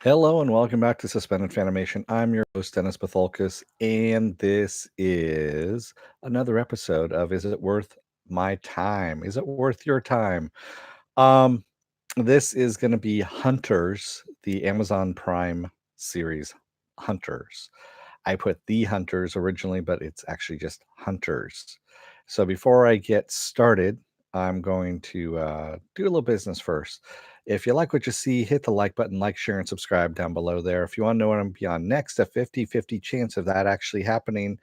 Hello and welcome back to Suspended Fanimation. I'm your host, Dennis Patholkis, and this is another episode of Is It Worth My Time? Is it worth your time? Um, this is going to be Hunters, the Amazon Prime series, Hunters. I put The Hunters originally, but it's actually just Hunters. So before I get started, I'm going to do a little business first. If you like what you see, hit the like button, like, share, and subscribe down below there. If you want to know what I'm beyond next, a 50-50 chance of that actually happening,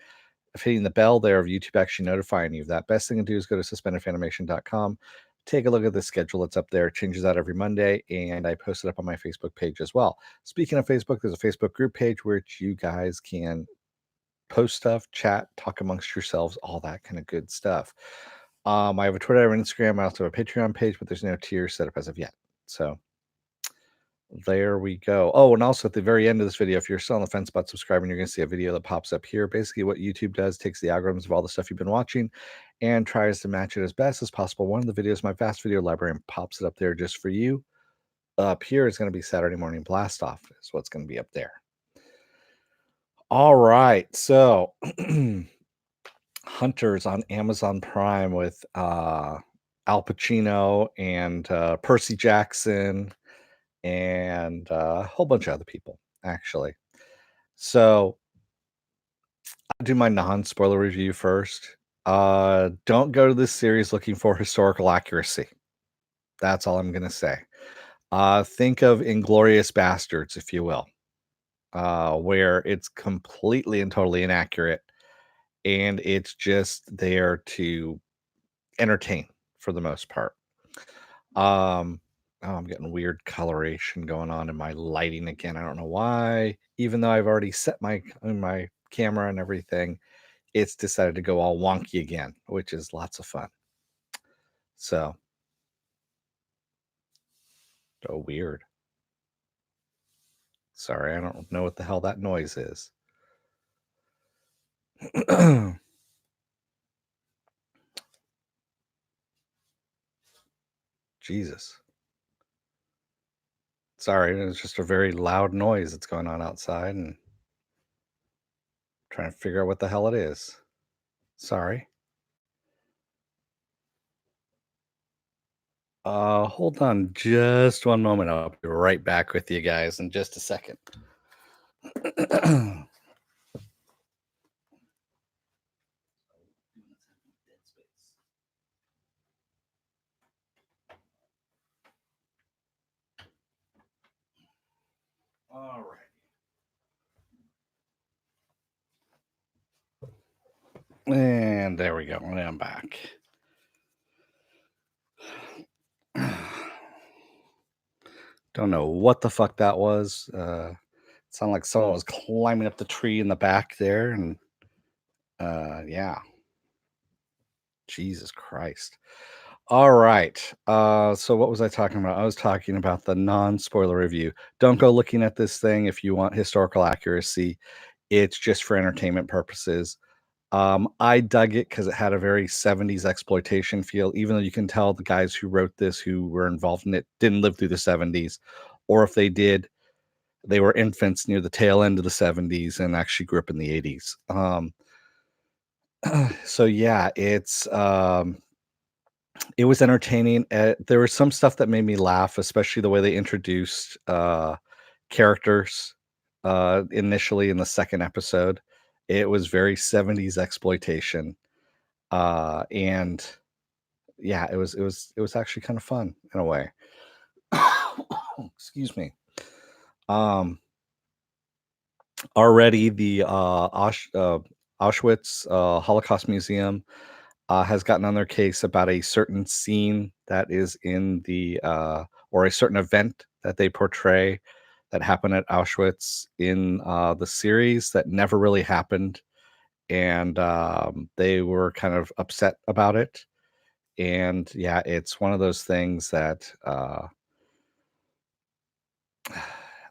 of hitting the bell there of YouTube actually notifying you of that. Best thing to do is go to suspendedfanimation.com. Take a look at the schedule that's up there. It changes out every Monday, and I post it up on my Facebook page as well. Speaking of Facebook, there's a Facebook group page which you guys can post stuff, chat, talk amongst yourselves, all that kind of good stuff. I have a Twitter and Instagram. I also have a Patreon page, but there's no tiers set up as of yet. So there we go. Oh, and also at the very end of this video, if you're still on the fence about subscribing, you're going to see a video that pops up here. Basically, what YouTube does takes the algorithms of all the stuff you've been watching and tries to match it as best as possible. One of the videos, my vast video library, and pops it up there just for you. Up here is going to be Saturday Morning Blast Off, is what's going to be up there. All right. So, Hunters on Amazon Prime with Al Pacino and Percy Jackson and a whole bunch of other people, actually. So I'll do my non-spoiler review first. Don't go to this series looking for historical accuracy. That's all I'm gonna say. Think of Inglorious Bastards, if you will, where it's completely and totally inaccurate, and it's just there to entertain for the most part. Oh, I'm getting weird coloration going on in my lighting again. I don't know why. Even though I've already set my camera and everything, it's decided to go all wonky again, which is lots of fun. So, oh, weird. Sorry, I don't know what the hell that noise is. Jesus. Sorry, it's just a very loud noise that's going on outside and trying to figure out what the hell it is. Sorry. Hold on just one moment. I'll be right back with you guys in just a second. All right. And there we go. And I'm back. Don't know what the fuck that was. Sounded like someone was climbing up the tree in the back there. And yeah. Jesus Christ. All right. So what was I talking about? I was talking about the non-spoiler review. Don't go looking at this thing if you want historical accuracy. It's just for entertainment purposes. I dug it because it had a very 70s exploitation feel, even though you can tell the guys who wrote this, who were involved in it, didn't live through the 70s. Or if they did, they were infants near the tail end of the 70s and actually grew up in the 80s. So yeah, it was entertaining. There was some stuff that made me laugh, especially the way they introduced characters initially in the second episode. It was very 70s exploitation. And yeah, it was actually kind of fun in a way. Excuse me. Um Already the Auschwitz Holocaust Museum has gotten on their case about a certain scene that is in the or a certain event that they portray that happened at Auschwitz in the series that never really happened, and they were kind of upset about it. And yeah, it's one of those things that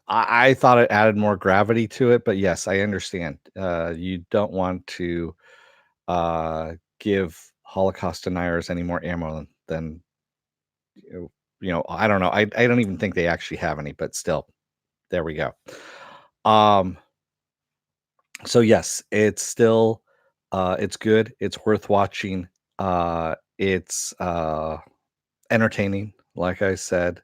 I thought it added more gravity to it, but yes, I understand. You don't want to give Holocaust deniers any more ammo than I don't know. I don't even think they actually have any, but still, There we go. Um, so yes, it's still it's good. It's worth watching. It's entertaining, like I said,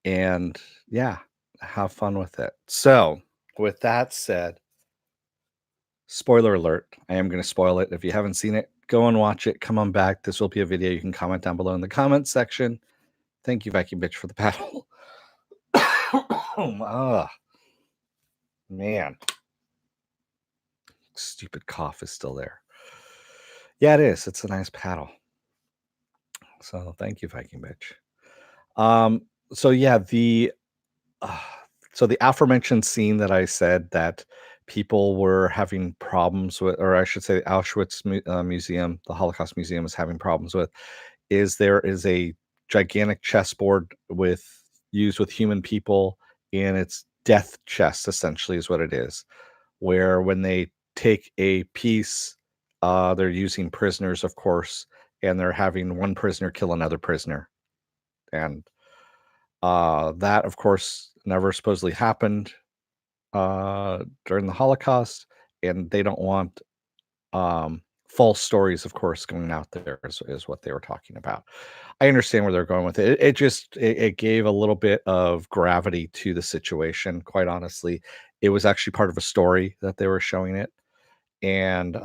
and yeah, have fun with it. So, with that said, spoiler alert, I am going to spoil it. If you haven't seen it, go and watch it. Come on back. This will be a video you can comment down below in the comments section. Thank you, Viking Bitch, for the paddle. Ah, man. Stupid cough is still there. Yeah, it is. It's a nice paddle. So thank you, Viking Bitch. So yeah, uh, the aforementioned scene that I said that people were having problems with, or I should say, the Auschwitz Museum, the Holocaust Museum, is having problems with, is there is a gigantic chessboard with used with human people, and it's death chess essentially is what it is, where when they take a piece, they're using prisoners, of course, and they're having one prisoner kill another prisoner, and that, of course, never supposedly happened during the Holocaust, and they don't want false stories, of course, going out there is what they were talking about. I understand where they're going with it. It gave a little bit of gravity to the situation. Quite honestly, it was actually part of a story that they were showing it, and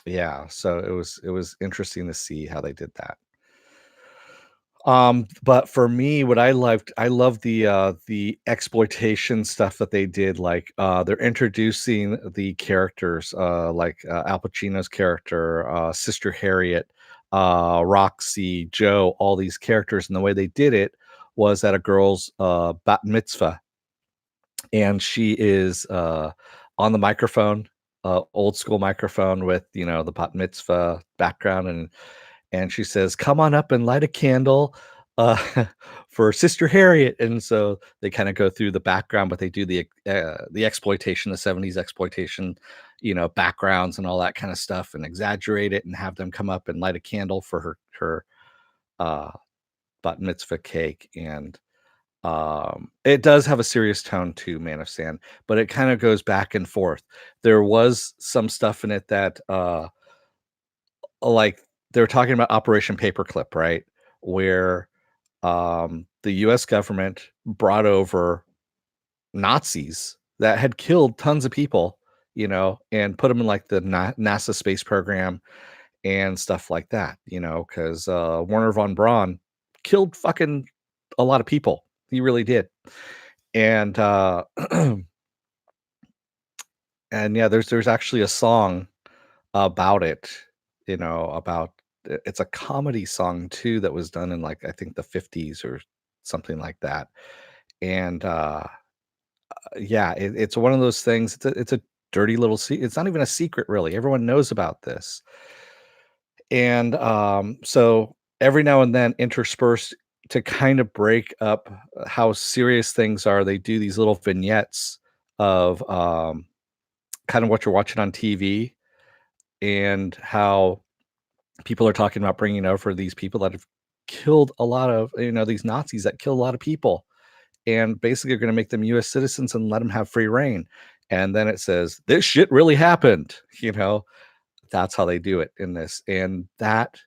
yeah, so it was interesting to see how they did that. But for me, what I loved, I love the exploitation stuff that they did. Like they're introducing the characters, like Al Pacino's character, Sister Harriet, Roxy, Joe, all these characters, and the way they did it was at a girl's bat mitzvah, and she is on the microphone, old school microphone with the bat mitzvah background, and she says, "Come on up and light a candle uh, for Sister Harriet." And so they kind of go through the background, but they do the exploitation, the '70s exploitation, backgrounds and all that kind of stuff, and exaggerate it and have them come up and light a candle for her uh, bat mitzvah cake. And it does have a serious tone to Man of Sand, but it kind of goes back and forth. There was some stuff in it that like they were talking about Operation Paperclip, right? Where the US government brought over Nazis that had killed tons of people, and put them in like the NASA space program and stuff like that, because Werner von Braun killed fucking a lot of people. He really did. And and yeah, there's actually a song about it, about it's a comedy song too that was done in, like, I think the '50s or something like that. And yeah, it's one of those things. It's a dirty little it's not even a secret really. Everyone knows about this. And so every now and then, interspersed to kind of break up how serious things are, they do these little vignettes of kind of what you're watching on TV, and how people are talking about bringing over these people that have killed a lot of, these Nazis that killed a lot of people, and basically are going to make them US citizens and let them have free reign. And then it says, this shit really happened. That's how they do it in this. And that,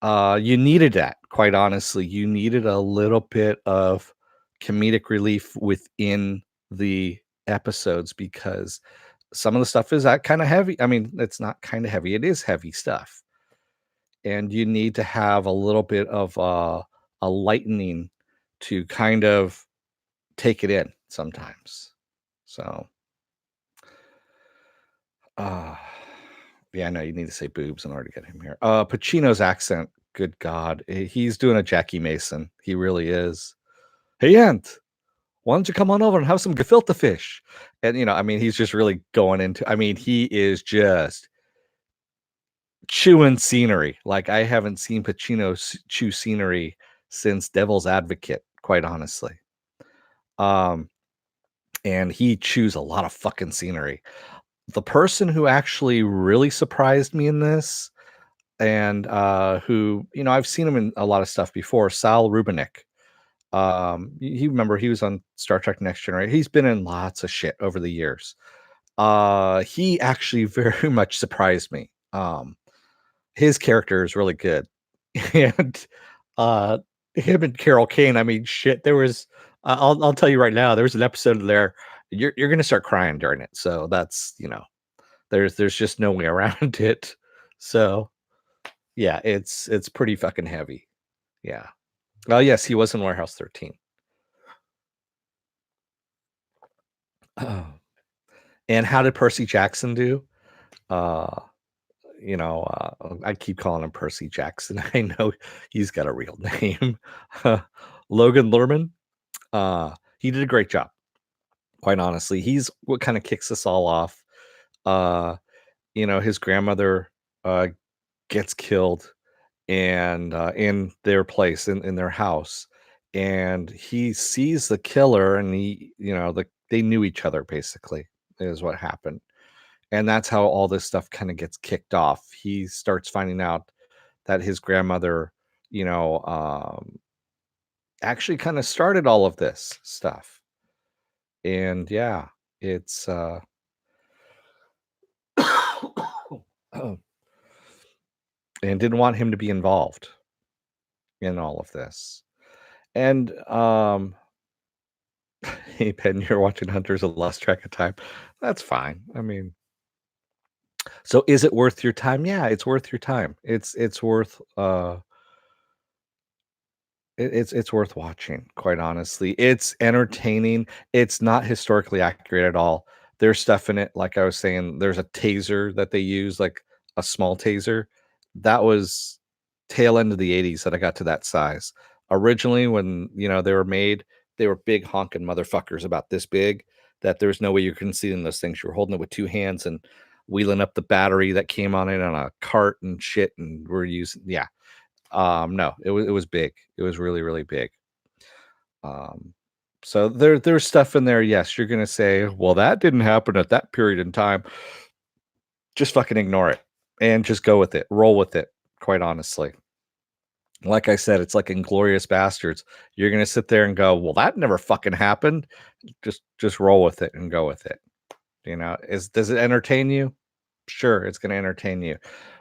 you needed that, quite honestly. You needed a little bit of comedic relief within the episodes, because some of the stuff is that kind of heavy. I mean, it's not kind of heavy, it is heavy stuff. And you need to have a little bit of a lightening to kind of take it in sometimes. So, uh, yeah, I know you need to say boobs in order to get him here. Pacino's accent, good God, he's doing a Jackie Mason. He really is. Hey, Aunt, why don't you come on over and have some gefilte fish? And, I mean, he's just really going into, I mean, he is just chewing scenery. Like, I haven't seen Pacino chew scenery since Devil's Advocate, quite honestly. And he chews a lot of fucking scenery. The person who actually really surprised me in this, and who, I've seen him in a lot of stuff before, Sal Rubinek. You remember he was on Star Trek Next Generation. He's been in lots of shit over the years. He actually very much surprised me. His character is really good. And him and Carol Kane, I mean, shit, there was I'll tell you right now, there was an episode there. You're gonna start crying during it. So that's, there's just no way around it. So yeah, it's pretty fucking heavy. Yeah. Oh yes, he was in Warehouse 13. And how did Percy Jackson do? Uh, I keep calling him Percy Jackson. I know he's got a real name. Logan Lerman. He did a great job. Quite honestly, he's what kind of kicks us all off. His grandmother gets killed, and in their place, in their house, and he sees the killer, and they knew each other, basically, is what happened. And that's how all this stuff kind of gets kicked off. He starts finding out that his grandmother, you know actually kind of started all of this stuff. And yeah, it's and didn't want him to be involved in all of this. And hey Ben, you're watching Hunters of Lost Track of Time. That's fine. I mean, so is it worth your time? Yeah, it's worth your time. It's worth it's worth watching, quite honestly. It's entertaining. It's not historically accurate at all. There's stuff in it, like I was saying, there's a taser that they use, like a small taser. That was tail end of the 80s that I got to that size. Originally, when they were made, they were big honking motherfuckers about this big, that there's no way you couldn't see in those things. You were holding it with two hands and wheeling up the battery that came on it on a cart and shit, and we're using, yeah. No, it was big. It was really, really big. Um, so there's stuff in there. Yes, you're gonna say, well, that didn't happen at that period in time. Just fucking ignore it and just go with it. Roll with it, quite honestly. Like I said, it's like Inglorious Bastards. You're gonna sit there and go, well, that never fucking happened. Just roll with it and go with it. Does it entertain you? Sure, it's gonna entertain you.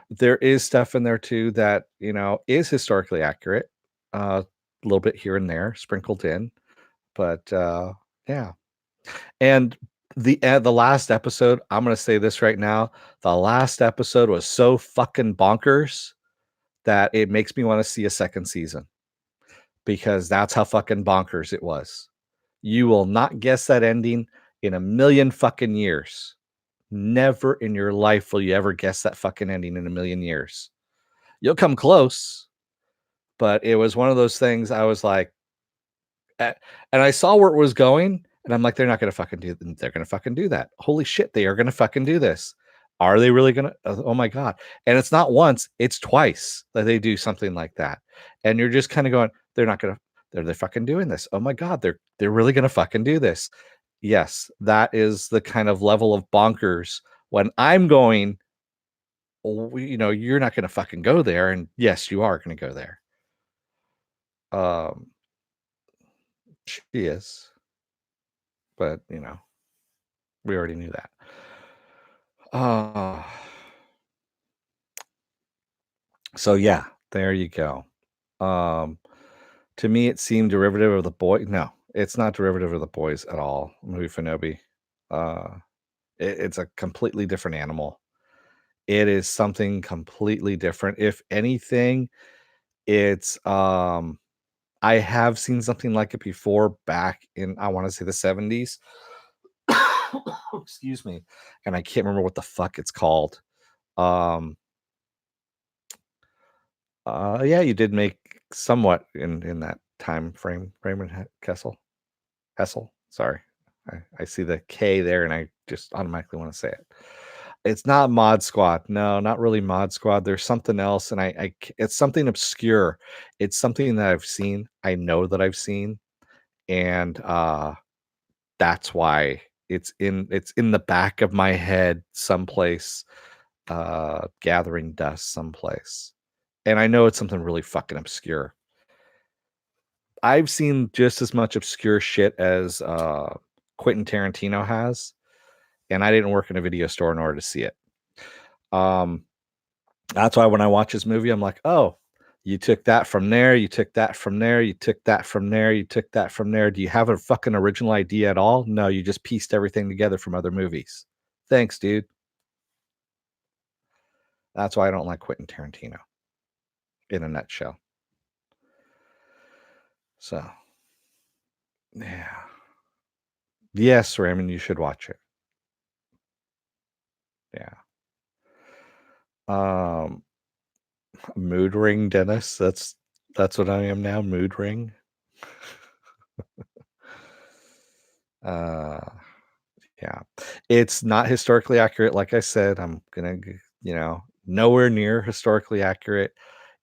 There is stuff in there too that, is historically accurate. A little bit here and there sprinkled in, but yeah. And the last episode, I'm gonna say this right now, the last episode was so fucking bonkers that it makes me want to see a second season, because that's how fucking bonkers it was. You will not guess that ending in a million fucking years. Never in your life will you ever guess that fucking ending in a million years. You'll come close, but it was one of those things I was like, and I saw where it was going, and I'm like, they're not gonna fucking do. They're gonna fucking do that. Holy shit, they are gonna fucking do this. Are they really gonna? Oh my god! And it's not once; it's twice that they do something like that, and you're just kind of going, they're not gonna. They're fucking doing this. Oh my god, they're really gonna fucking do this. Yes, that is the kind of level of bonkers when I'm going. Well, you're not gonna fucking go there, and yes, you are gonna go there. Um, she is. But, we already knew that. Uh, so yeah, there you go. Um, to me, it seemed derivative of the boy. No, it's not derivative of the boys at all. Movie Finobi. Uh, it's a completely different animal. It is something completely different. If anything, it's I have seen something like it before back in, I want to say, the 70s. Excuse me. And I can't remember what the fuck it's called. Um yeah, you did make somewhat in that time frame, Raymond Hessel. Sorry, I see the K there, and I just automatically want to say it. It's not Mod Squad. No, not really Mod Squad. There's something else, and it's something obscure. It's something that I've seen. I know that I've seen, and that's why it's in the back of my head someplace, gathering dust someplace. And I know it's something really fucking obscure. I've seen just as much obscure shit as Quentin Tarantino has, and I didn't work in a video store in order to see it. Um, that's why when I watch this movie, I'm like, oh, you took that from there, you took that from there, you took that from there, you took that from there. Do you have a fucking original idea at all? No, you just pieced everything together from other movies. Thanks, dude. That's why I don't like Quentin Tarantino in a nutshell. So, yeah. Yes, Raymond, you should watch it. Yeah. Um, mood ring, Dennis. That's what I am now. Mood ring. uh, yeah, it's not historically accurate. Like I said, I'm gonna, nowhere near historically accurate.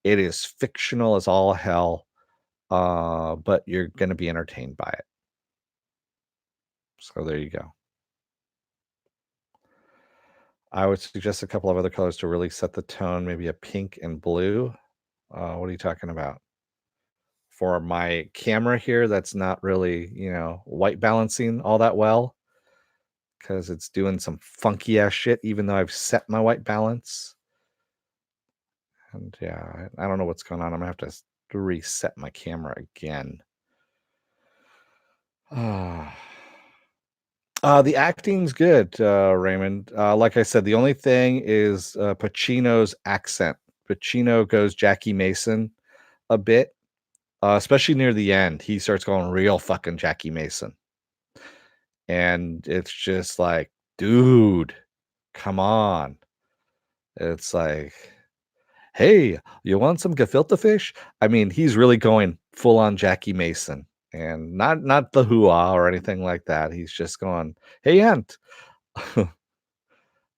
It is fictional as all hell. But you're gonna be entertained by it. So there you go. I would suggest a couple of other colors to really set the tone. Maybe a pink and blue. What are you talking about? For my camera here, that's not really, white balancing all that well because it's doing some funky ass shit, even though I've set my white balance. And yeah, I don't know what's going on. I'm gonna have to reset my camera again. The acting's good, Raymond. Like I said, the only thing is Pacino's accent. Pacino goes Jackie Mason a bit, especially near the end. He starts going real fucking Jackie Mason. And it's just like, dude, come on. It's like, hey, you want some gefilte fish? I mean, he's really going full on Jackie Mason, and not the hoo-ah or anything like that. He's just going, hey, Ant.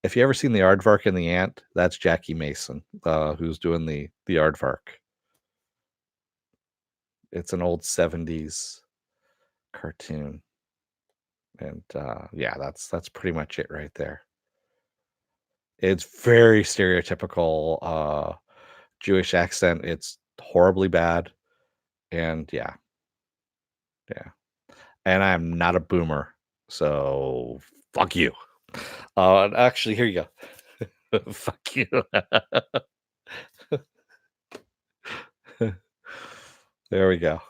If you ever seen the Aardvark and the Ant, that's Jackie Mason, who's doing the Aardvark. It's an old 70s cartoon. And yeah, that's pretty much it right there. It's very stereotypical Jewish accent. It's horribly bad. And yeah. Yeah. And I'm not a boomer. So fuck you. Actually, here you go. Fuck you. There we go.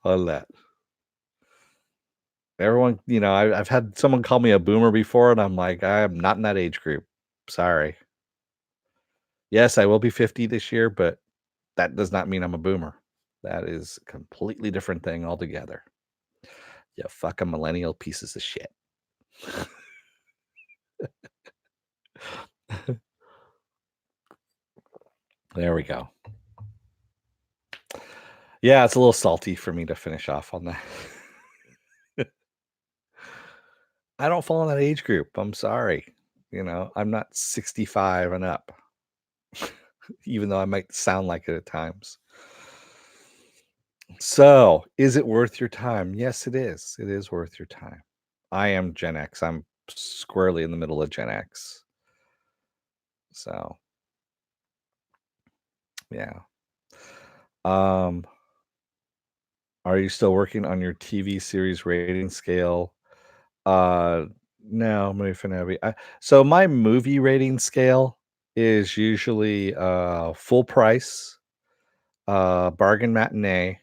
On that. Everyone, I've had someone call me a boomer before, and I'm like, I'm not in that age group. Sorry. Yes, I will be 50 this year, but that does not mean I'm a boomer. That is a completely different thing altogether. You fucking millennial pieces of shit. There we go. Yeah, it's a little salty for me to finish off on that. I don't fall in that age group. I'm sorry. I'm not 65 and up, even though I might sound like it at times. So, is it worth your time? Yes, it is. It is worth your time. I am Gen X. I'm squarely in the middle of Gen X. So, yeah. Um, are you still working on your TV series rating scale? Uh, no, movie Fanabi. So my movie rating scale is usually full price, bargain matinee,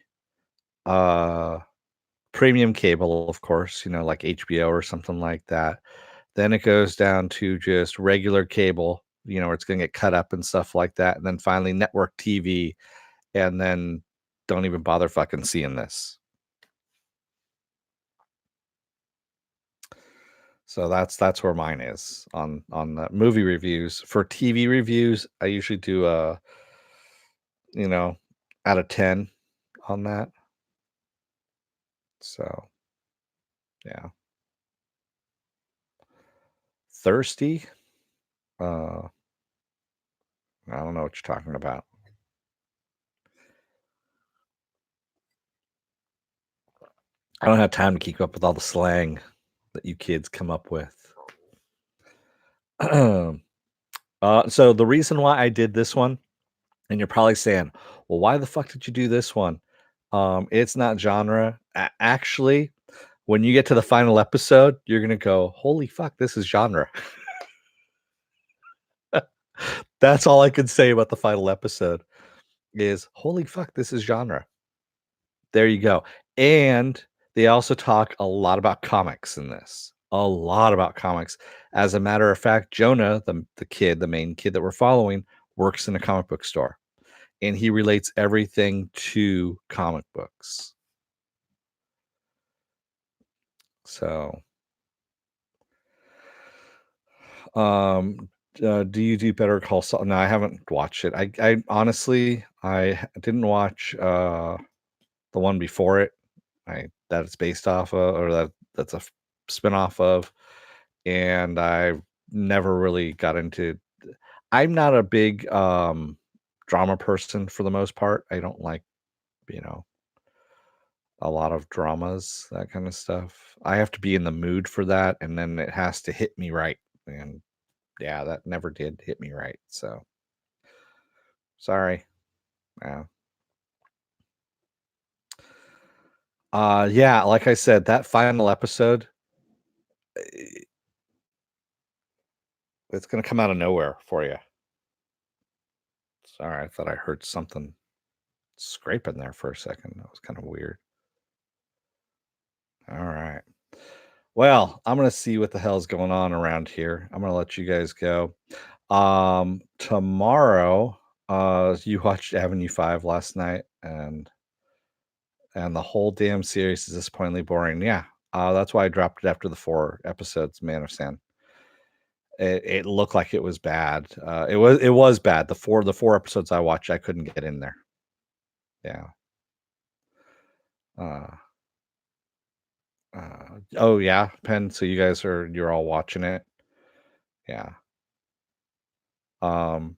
uh premium cable, of course, like HBO or something like that. Then it goes down to just regular cable, where it's going to get cut up and stuff like that. And then finally network TV, and then don't even bother fucking seeing this. So that's where mine is on the movie reviews. For TV reviews, I usually do you know, out of 10 on that. So, yeah. Thirsty? Uh I don't know what you're talking about. I don't have time to keep up with all the slang that you kids come up with. So the reason why I did this one, and you're probably saying, "Well, why the fuck did you do this one?" It's not genre. Actually, when you get to the final episode, you're gonna go, "Holy fuck, this is genre." That's all I can say about the final episode is, "Holy fuck, this is genre." There you go. And they also talk a lot about comics in this. A lot about comics. As a matter of fact, Jonah, the main kid that we're following, works in a comic book store, and he relates everything to comic books. So, um, do you do Better Call Saul? No, I haven't watched it. I honestly, didn't watch the one before it. That it's based off of, or that's a spinoff of, and I never really got into. I'm not a big drama person for the most part. I don't like, you know, a lot of dramas, that kind of stuff. I have to be in the mood for that, and then it has to hit me right. And yeah, that never did hit me right. So sorry. Yeah. Yeah, like I said, that final episode, it's gonna come out of nowhere for you. Sorry, I thought I heard something scraping there for a second. That was kind of weird. All right. Well, I'm gonna see what the hell's going on around here. I'm gonna let you guys go. Tomorrow, you watched Avenue 5 last night, and the whole damn series is disappointingly boring. Yeah. That's why I dropped it after the 4 episodes, Man of Sin. It looked like it was bad. It was bad. The four episodes I watched, I couldn't get in there. Yeah. Uh oh yeah, Penn. So you're all watching it. Yeah. Um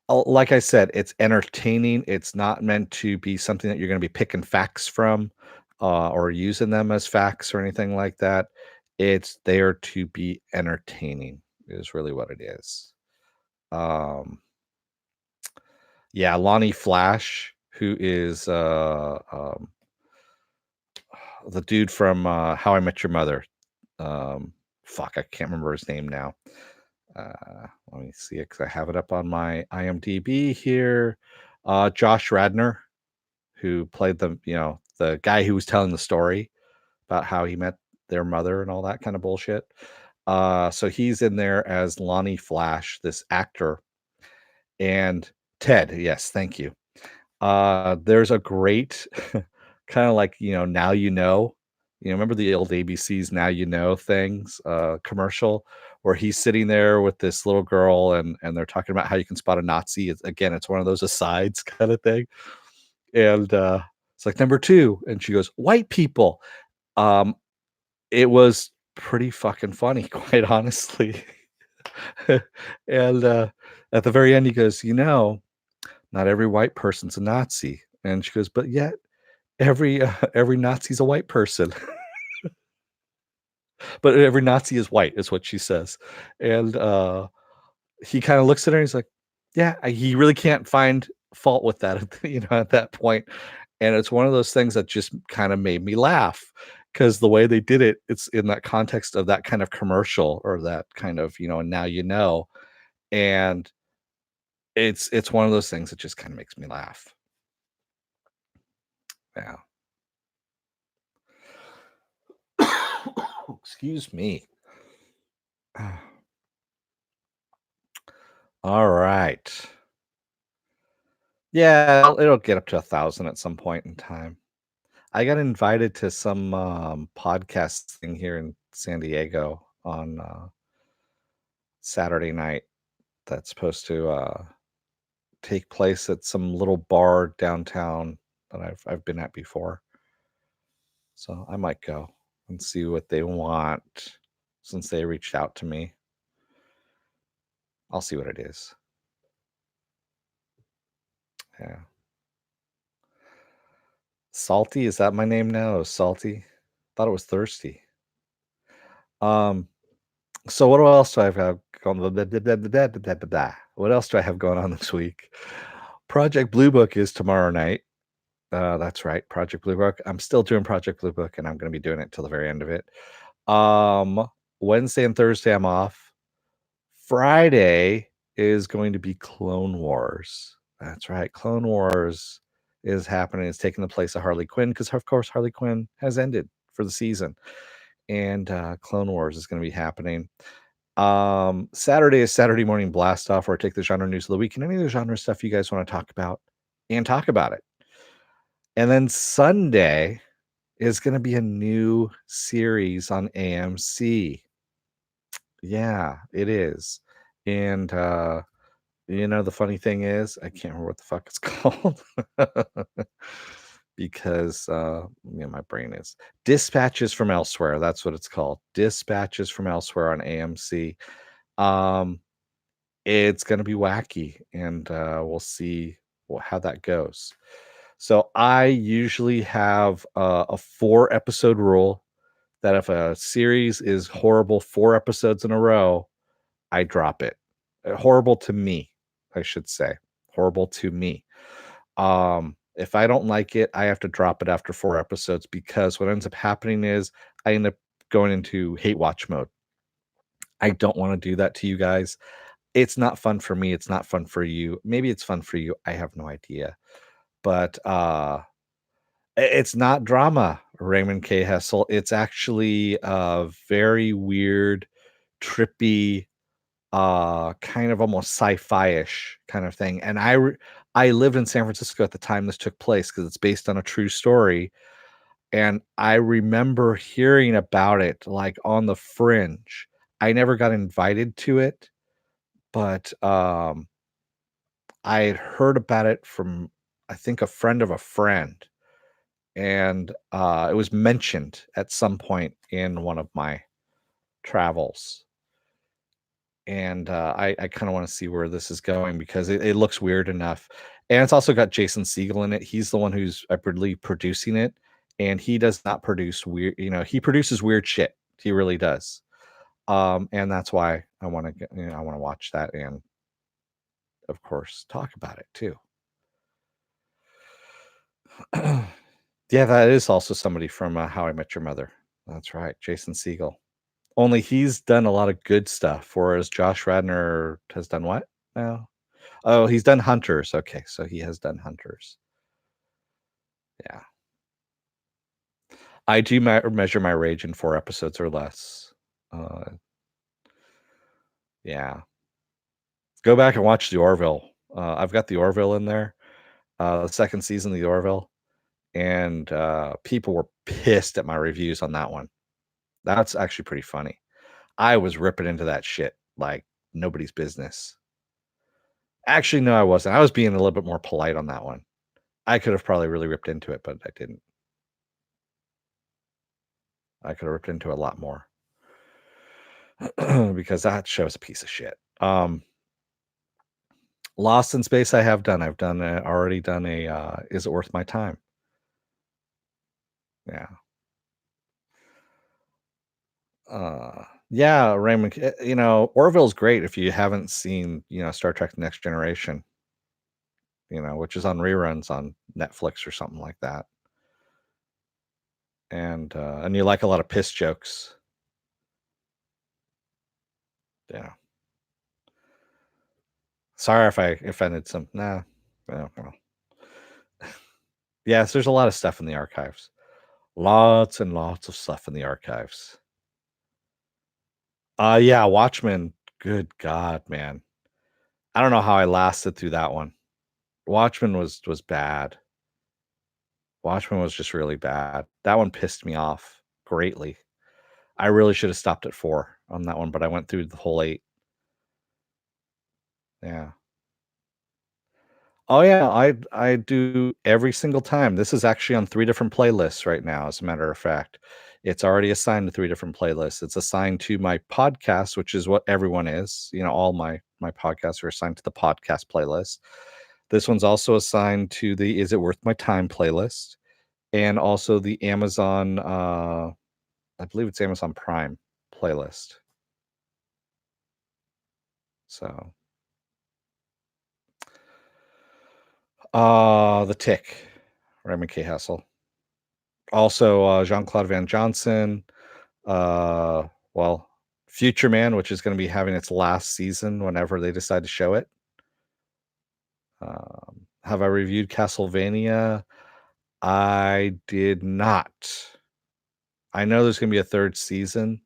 like I said, it's entertaining. It's not meant to be something that you're going to be picking facts from, or using them as facts or anything like that. It's there to be entertaining, is really what it is. Um, yeah, Lonnie Flash, who is the dude from How I Met Your Mother. Fuck, I can't remember his name now. Let me see it because I have it up on my IMDb here. Josh Radner, who played the guy who was telling the story about how he met their mother and all that kind of bullshit. So he's in there as Lonnie Flash, this actor, and Ted. Yes, thank you. There's a great kind of like, now you know. Remember the old ABC's Now You Know things, commercial where he's sitting there with this little girl and they're talking about how you can spot a Nazi. It's one of those asides kind of thing. And it's like number two, and she goes, "White people." Um, it was pretty fucking funny, quite honestly. And at the very end, he goes, not every white person's a Nazi. And she goes, but yet every Nazi's a white person. But every Nazi is white, is what she says. And he kind of looks at her and he's like, yeah, he really can't find fault with that, at that point. And it's one of those things that just kind of made me laugh because the way they did it, it's in that context of that kind of commercial or that kind of, now and it's one of those things that just kind of makes me laugh. Yeah. Excuse me. All right. Yeah, it'll get up to 1,000 at some point in time. I got invited to some podcast thing here in San Diego on Saturday night that's supposed to take place at some little bar downtown that I've been at before. So I might go and see what they want since they reached out to me. I'll see what it is. Yeah. Salty, is that my name now? Oh, Salty? Thought it was Thirsty. Um, so what else do I have going? What else do I have going on this week? Project Blue Book is tomorrow night. That's right, Project Blue Book. I'm still doing Project Blue Book, and I'm gonna be doing it till the very end of it. Wednesday and Thursday, I'm off. Friday is going to be Clone Wars. That's right, Clone Wars is happening. It's taking the place of Harley Quinn because, of course, Harley Quinn has ended for the season, and Clone Wars is going to be happening. Saturday is Saturday Morning Blast Off, where I take the genre news of the week and any of the genre stuff you guys want to talk about and talk about it. And then Sunday is going to be a new series on AMC. Yeah, it is. And the funny thing is, I can't remember what the fuck it's called. Because my brain is Dispatches from Elsewhere. That's what it's called. Dispatches from Elsewhere on AMC. Um it's going to be wacky, and we'll see how that goes. So I usually have a 4-episode rule that if a series is horrible 4 episodes in a row, I drop it. Horrible to me, I should say. Horrible to me. If I don't like it, I have to drop it after 4 episodes, because what ends up happening is I end up going into hate watch mode. I don't want to do that to you guys. It's not fun for me. It's not fun for you. Maybe it's fun for you. I have no idea. But it's not drama, Raymond K. Hessel. It's actually a very weird, trippy, kind of almost sci-fi-ish kind of thing. And I lived in San Francisco at the time this took place, because it's based on a true story. And I remember hearing about it like on the fringe. I never got invited to it, but I had heard about it from, I think, a friend of a friend, and it was mentioned at some point in one of my travels. And I kind of want to see where this is going, because it looks weird enough. And it's also got Jason Segel in it. He's the one who's, I believe, producing it, and he does not produce weird. He produces weird shit. He really does. And that's why I want to get. I want to watch that, and of course talk about it too. Yeah, that is also somebody from How I Met Your Mother. That's right, Jason Segel. Only he's done a lot of good stuff, whereas Josh Radnor has done what now? Oh, he's done Hunters. Okay, so he has done Hunters. Yeah. I do measure my rage in 4 episodes or less. Uh, yeah. Go back and watch The Orville. I've got The Orville in there, the second season of The Orville, and people were pissed at my reviews on that one. That's actually pretty funny. I was ripping into that shit like nobody's business. Actually, no, I wasn't. I was being a little bit more polite on that one. I could have probably really ripped into it, but I didn't. I could have ripped into it a lot more. Because that show's a piece of shit. Lost in Space I have done. I've done already done a Is It Worth My Time? Yeah. Yeah, Raymond, Orville's great if you haven't seen, Star Trek: The Next Generation, which is on reruns on Netflix or something like that. And you like a lot of piss jokes. Yeah. Sorry if I offended some. Nah. Well. Yes, there's a lot of stuff in the archives. Lots and lots of stuff in the archives. Yeah, Watchmen. Good God, man. I don't know how I lasted through that one. Watchmen was bad. Watchmen was just really bad. That one pissed me off greatly. I really should have stopped at 4 on that one, but I went through the whole 8. Yeah. Oh yeah, I do every single time. This is actually on 3 different playlists right now, as a matter of fact. It's already assigned to 3 different playlists. It's assigned to my podcast, which is what everyone is. All my podcasts are assigned to the podcast playlist. This one's also assigned to the Is It Worth My Time playlist, and also the Amazon I believe it's Amazon Prime playlist. So The Tick. Raymond K. Hessel. Also, Jean-Claude Van Johnson. Uh, well, Future Man, which is going to be having its last season whenever they decide to show it. Have I reviewed Castlevania? I did not. I know there's going to be a third season.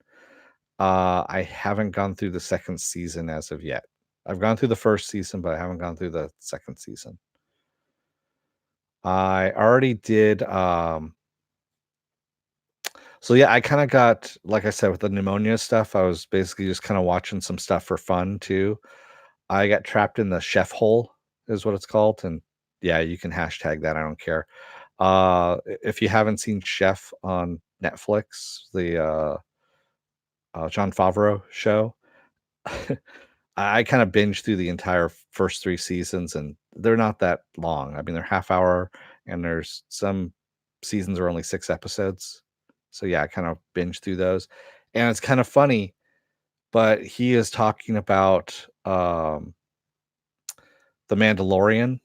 I haven't gone through the second season as of yet. I've gone through the first season, but I haven't gone through the second season. I already did. So yeah, I kind of got, like I said, with the pneumonia stuff, I was basically just kind of watching some stuff for fun too. I got trapped in the chef hole, is what it's called, and yeah, you can hashtag that. I don't care. If you haven't seen Chef on Netflix, the John Favreau show, I kind of binged through the entire first 3 seasons, and they're not that long. I mean, they're half hour, and there's some seasons are only 6 episodes. So yeah, I kind of binged through those. And it's kind of funny, but he is talking about The Mandalorian,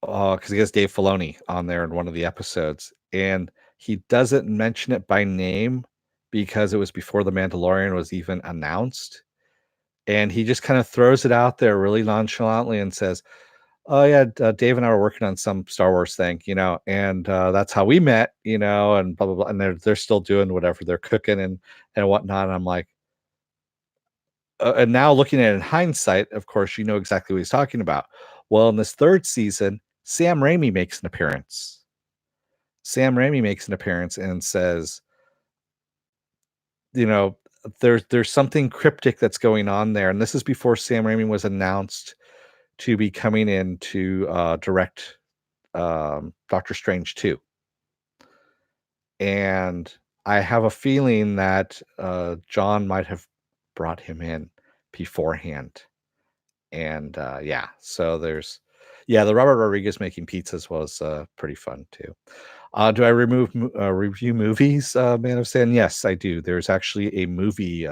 because he has Dave Filoni on there in one of the episodes, and he doesn't mention it by name because it was before The Mandalorian was even announced. And he just kind of throws it out there really nonchalantly and says, "Oh yeah, Dave and I were working on some Star Wars thing, and that's how we met, and blah blah blah." And they're still doing whatever they're cooking and whatnot. And I'm like, and now looking at it in hindsight, of course, you know exactly what he's talking about. Well, in this third season, Sam Raimi makes an appearance. Sam Raimi makes an appearance and says, you know, there's something cryptic that's going on there, and this is before Sam Raimi was announced to be coming in to direct Doctor Strange 2. And I have a feeling that John might have brought him in beforehand. And yeah, so the Robert Rodriguez making pizzas was pretty fun too. Do I review movies, Man of Sin? Yes, I do. There's actually a movie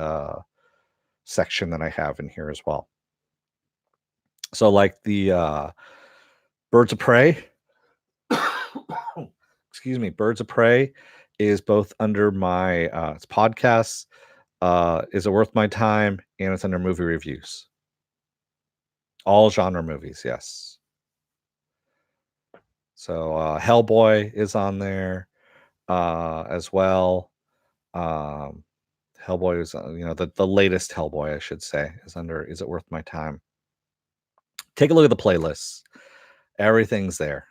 section that I have in here as well. So, like the Birds of Prey. Excuse me, Birds of Prey is both under my it's podcasts, Is It Worth My Time, and it's under movie reviews. All genre movies, yes. So Hellboy is on there as well. Hellboy is the latest Hellboy, I should say, is under Is It Worth My Time. Take a look at the playlists. Everything's there.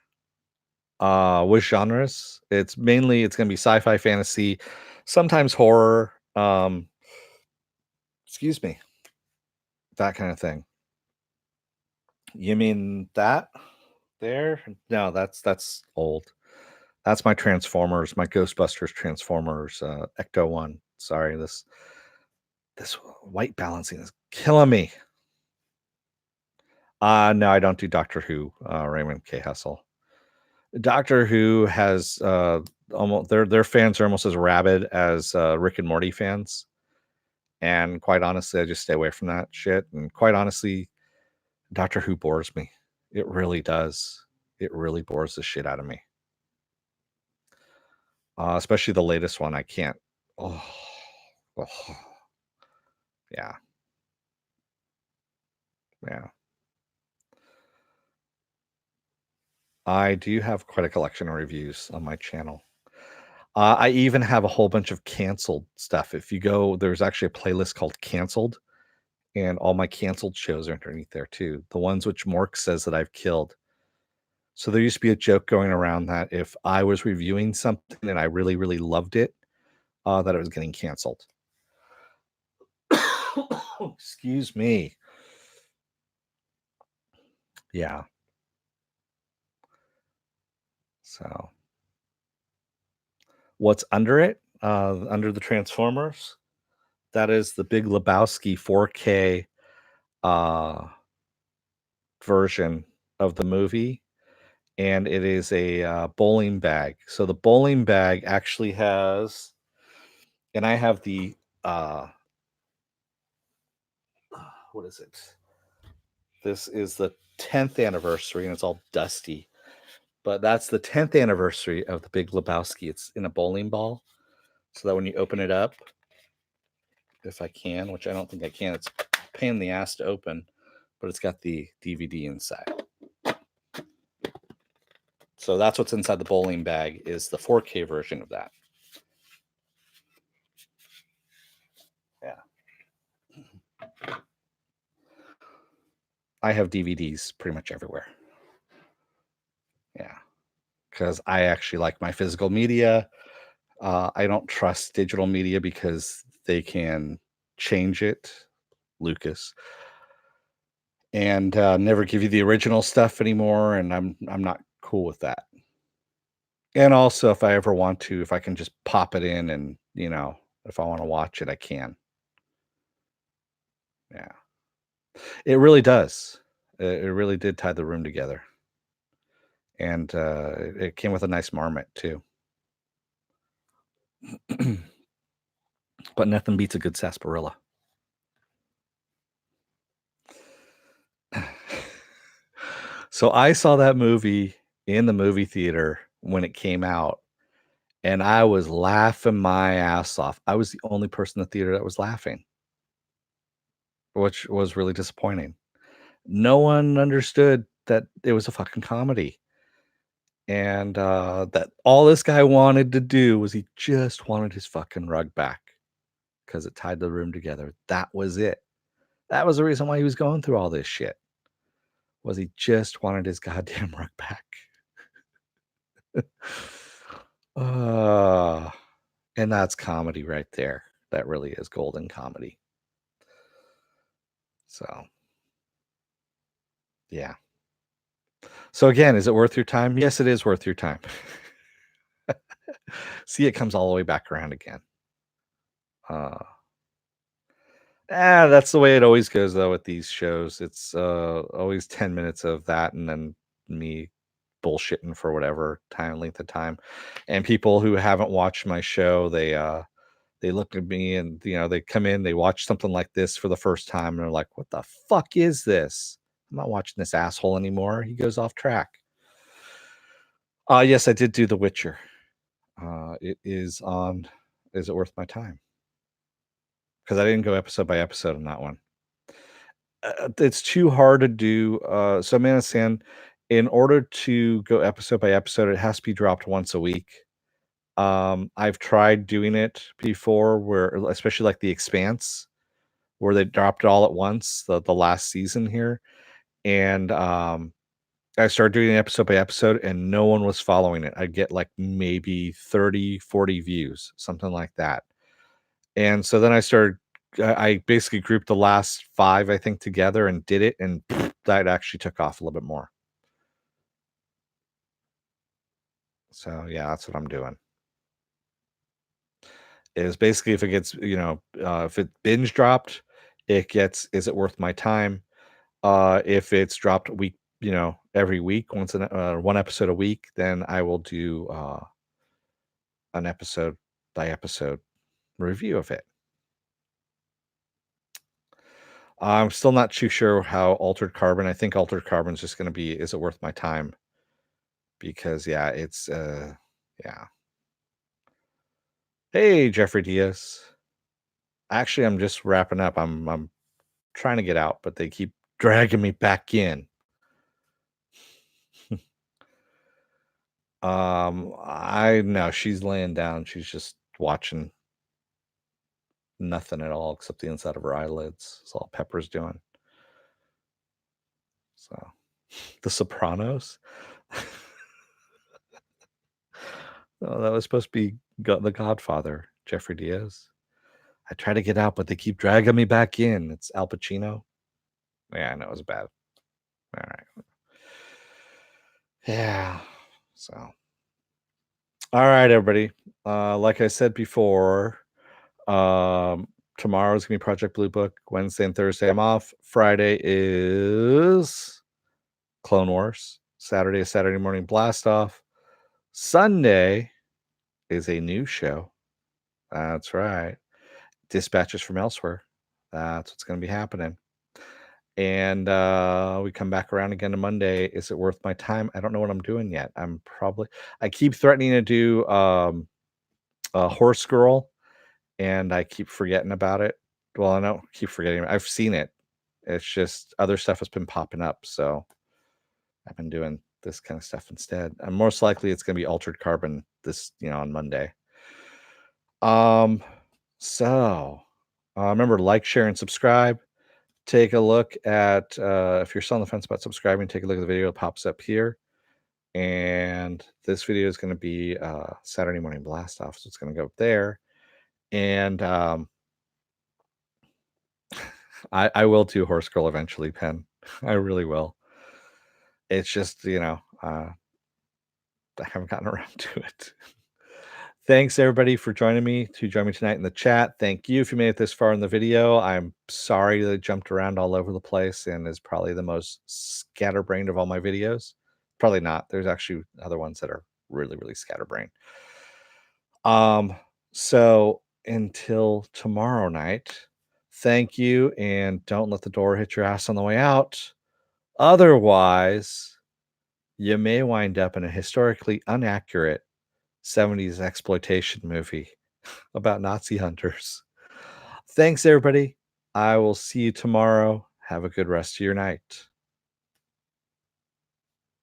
Which genres? It's gonna be sci-fi, fantasy, sometimes horror, excuse me, that kind of thing. You mean that there? No, that's old. That's my Transformers, my Ghostbusters Transformers, Ecto 1. Sorry, this white balancing is killing me. No, I don't do Doctor Who, Raymond K. Hessel. Doctor Who has almost their fans are almost as rabid as Rick and Morty fans. And quite honestly, I just stay away from that shit. And quite honestly, Doctor Who bores me. It really does. It really bores the shit out of me. Especially the latest one. I can't. Oh, oh. Yeah. Yeah. I do have quite a collection of reviews on my channel. I even have a whole bunch of canceled stuff. If you go, there's actually a playlist called Canceled, and all my canceled shows are underneath there too. The ones which Mork says that I've killed. So there used to be a joke going around that if I was reviewing something and I really, really loved it, that it was getting canceled. Excuse me. Yeah. So what's under it? Under the Transformers? That is the Big Lebowski 4K version of the movie. And it is a bowling bag. So the bowling bag actually has, and I have the what is it? This is the 10th anniversary, and it's all dusty. but that's the 10th anniversary of The Big Lebowski. It's in a bowling ball, so that when you open it up, if I can, which I don't think I can, it's a pain in the ass to open, but it's got the DVD inside. So that's what's inside the bowling bag, is the 4K version of that. Yeah. I have DVDs pretty much everywhere. Yeah. Because I actually like my physical media. I don't trust digital media because they can change it, Lucas, and never give you the original stuff anymore. And I'm not cool with that. And also, if I ever want to, if I can just pop it in and, if I want to watch it, I can. Yeah. It really does. It really did tie the room together. And it came with a nice marmot, too. But nothing beats a good sarsaparilla. So I saw that movie in the movie theater when it came out, and I was laughing my ass off. I was the only person in the theater that was laughing, which was really disappointing. No one understood that it was a fucking comedy, and that all this guy wanted to do was he just wanted his fucking rug back because it tied the room together. That was it. That was the reason why he was going through all this shit. Was he just wanted his goddamn rug back. uh, and that's comedy right there. That really is golden comedy. So, yeah. So again, is it worth your time? Yes, it is worth your time. See, it comes all the way back around again. That's the way it always goes though with these shows. It's always 10 minutes of that and then me bullshitting for whatever length of time. And people who haven't watched my show, they look at me and they come in, they watch something like this for the first time and they're like, "What the fuck is this? I'm not watching this asshole anymore. He goes off track." Yes, I did do The Witcher. It is on Is it worth my time? Because I didn't go episode by episode on that one. It's too hard to do. So Man of Sin, in order to go episode by episode, it has to be dropped once a week. I've tried doing it before, where especially like The Expanse, where they dropped it all at once, the last season here, and I started doing it episode by episode, and no one was following it. I'd get like maybe 30, 40 views, something like that. And so then I basically grouped the last 5, I think, together and did it, and that actually took off a little bit more. So, yeah, that's what I'm doing. Is basically if it gets, if it binge dropped, it gets, is it worth my time? If it's dropped every week, one episode a week, then I will do an episode by episode review of it. I'm still not too sure how Altered Carbon. I think Altered Carbon is just going to be, is it worth my time? Because yeah, it's yeah. Hey, Jeffrey Diaz. Actually, I'm just wrapping up. I'm trying to get out, but they keep dragging me back in. I know she's laying down. She's just watching nothing at all except the inside of her eyelids. That's all Pepper's doing. So, The Sopranos. Oh, that was supposed to be The Godfather, Jeffrey Diaz. I try to get out, but they keep dragging me back in. It's Al Pacino. Yeah, I know it was bad. All right. Yeah. So, all right, everybody. Like I said before, tomorrow's gonna be Project Blue Book. Wednesday and Thursday I'm off. Friday is Clone Wars. Saturday is Saturday Morning Blast Off. Sunday is a new show. That's right. Dispatches from Elsewhere. That's what's going to be happening. And we come back around again to Monday. Is it worth my time? I don't know what I'm doing yet. I keep threatening to do a Horse Girl, and I keep forgetting about it. Well, I don't keep forgetting. I've seen it. It's just other stuff has been popping up, so I've been doing this kind of stuff instead. And most likely it's going to be Altered Carbon this, on Monday. Um, so remember, like, share, and subscribe. Take a look at if you're still on the fence about subscribing, take a look at the video that pops up here. And this video is going to be Saturday Morning Blast Off, so it's going to go up there. And I will do Horse Girl eventually, Pen. I really will. It's just, I haven't gotten around to it. Thanks everybody for joining me tonight in the chat. Thank you if you made it this far in the video. I'm sorry that I jumped around all over the place and is probably the most scatterbrained of all my videos. Probably not. There's actually other ones that are really, really scatterbrained. So until tomorrow night, thank you, and don't let the door hit your ass on the way out. Otherwise, you may wind up in a historically inaccurate 70s exploitation movie about Nazi hunters. Thanks, everybody. I will see you tomorrow. Have a good rest of your night.